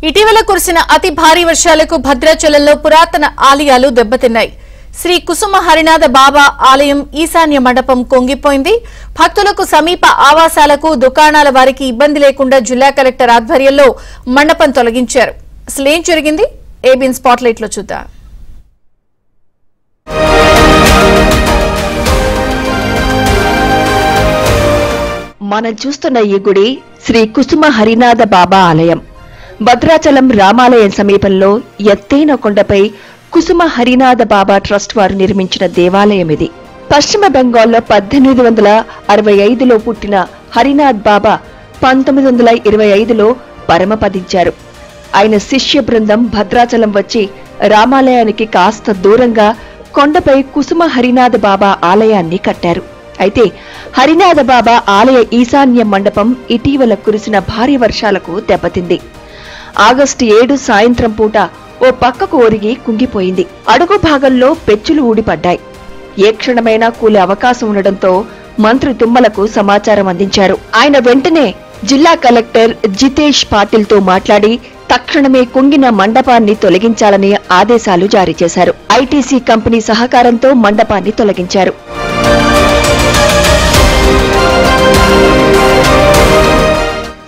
ఇటీవల కురిసిన అతి భారీ వర్షాలకు భద్రాచలంలో పురాతన ఆలయాలు దెబ్బతిన్నాయి. శ్రీ కుసుమ హరినాథ బాబా ఆలయం ఈశాన్య మండపం కుంగిపోయింది. భక్తులకు సమీప ఆవాసాలకు దుకాణాల వారికి ఇబ్బంది లేకుండా జిల్లా కలెక్టర్ ఆధ్వర్యంలో మండపం తొలగించారు. అసలేం జరిగింది? ఏబిఎన్ స్పాట్లైట్ లో చూద్దాం. మనం చూస్తున్న ఈ గుడి శ్రీ కుసుమ హరినాథ బాబా ఆలయం. భద్రాచలం రామాలయం సమీపంలో ఎత్తైన కొండపై కుసుమ హరినాథ బాబా ట్రస్ట్ వారు నిర్మించిన దేవాలయం ఇది. పశ్చిమ బెంగాల్లో 1865లో పుట్టిన హరినాథ్ బాబా 1925లో పరమపదించారు. ఆయన శిష్య బృందం భద్రాచలం వచ్చి రామాలయానికి కాస్త దూరంగా కొండపై కుసుమ హరినాథ బాబా ఆలయాన్ని కట్టారు. అయితే హరినాథ బాబా ఆలయ ఈశాన్య మండపం ఇటీవల కురిసిన భారీ వర్షాలకు దెబ్బతింది. ఆగస్టు 7 సాయంత్రం పూట ఓ పక్కకు ఒరిగి కుంగిపోయింది. అడుగు భాగంలో పెచ్చులు ఊడిపడ్డాయి. ఏ క్షణమైనా కూలే అవకాశం ఉండడంతో మంత్రి తుమ్మలకు సమాచారం అందించారు. ఆయన వెంటనే జిల్లా కలెక్టర్ జితేష్ పాటిల్తో మాట్లాడి తక్షణమే కుంగిన మండపాన్ని తొలగించాలని ఆదేశాలు జారీ చేశారు. ఐటీసీ కంపెనీ సహకారంతో మండపాన్ని తొలగించారు.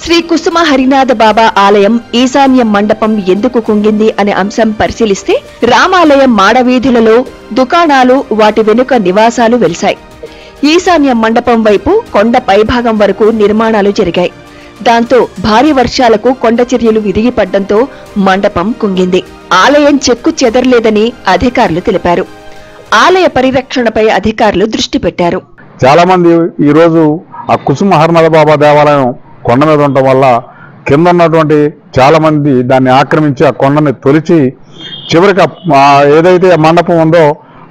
శ్రీ కుసుమ హరినాథ బాబా ఆలయం ఈశాన్య మండపం ఎందుకు కుంగింది అనే అంశం పరిశీలిస్తే రామాలయం మాడవీధులలో దుకాణాలు, వాటి వెనుక నివాసాలు వెలిశాయి. ఈశాన్య మండపం వైపు కొండ పైభాగం వరకు నిర్మాణాలు జరిగాయి. దాంతో భారీ వర్షాలకు కొండ చర్యలు విరిగిపడ్డంతో మండపం కుంగింది. ఆలయం చెక్కు చెదరలేదని అధికారులు తెలిపారు. ఆలయ పరిరక్షణపై అధికారులు దృష్టి పెట్టారు. చాలా మంది ఈ రోజు ఆ కుసుమ హరినాథ బాబా దేవాలయం కొండ మీద ఉండటం వల్ల కింద ఉన్నటువంటి చాలా మంది దాన్ని ఆక్రమించి ఆ కొండని తొలిచి చివరికి ఏదైతే మండపం ఉందో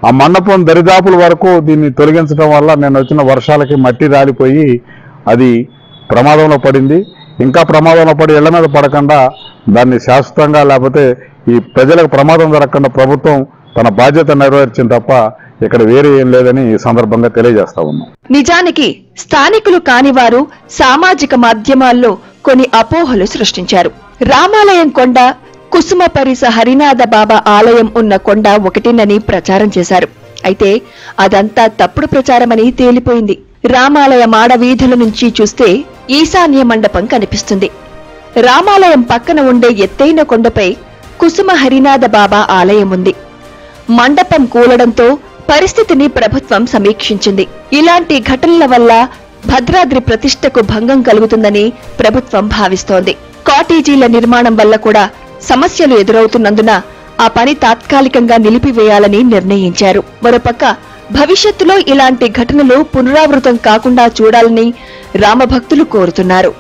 ఆ మండపం దరిదాపుల వరకు దీన్ని తొలగించడం వల్ల నేను వచ్చిన వర్షాలకి మట్టి రాలిపోయి అది ప్రమాదంలో పడింది. ఇంకా ప్రమాదంలో పడి ఇళ్ల మీద పడకుండా దాన్ని శాశ్వతంగా, లేకపోతే ఈ ప్రజలకు ప్రమాదం జరగకుండా ప్రభుత్వం తన బాధ్యత నెరవేర్చింది తప్ప ఇక్కడ వేరే ఏం లేదని ఈ సందర్భంగా తెలియజేస్తా ఉన్నాం. నిజానికి స్థానికులు కానివారు సామాజిక మాధ్యమాల్లో కొన్ని అపోహలు సృష్టించారు. రామాలయం కొండ, కుసుమ పరిస హరినాథ బాబా ఆలయం ఉన్న కొండ ఒకటేనని ప్రచారం చేశారు. అయితే అదంతా తప్పుడు ప్రచారమని తేలిపోయింది. రామాలయ మాడవీధుల నుంచి చూస్తే ఈశాన్య మండపం కనిపిస్తుంది. రామాలయం పక్కన ఉండే ఎత్తైన కొండపై కుసుమ హరినాథ బాబా ఆలయం ఉంది. మండపం కూలడంతో పరిస్థితిని ప్రభుత్వం సమీక్షించింది. ఇలాంటి ఘటనల వల్ల భద్రాద్రి ప్రతిష్టకు భంగం కలుగుతుందని ప్రభుత్వం భావిస్తోంది. కాటేజీల నిర్మాణం వల్ల కూడా సమస్యలు ఎదురవుతున్నందున ఆ పని తాత్కాలికంగా నిలిపివేయాలని నిర్ణయించారు. మరోపక్క భవిష్యత్తులో ఇలాంటి ఘటనలు పునరావృతం కాకుండా చూడాలని రామభక్తులు కోరుతున్నారు.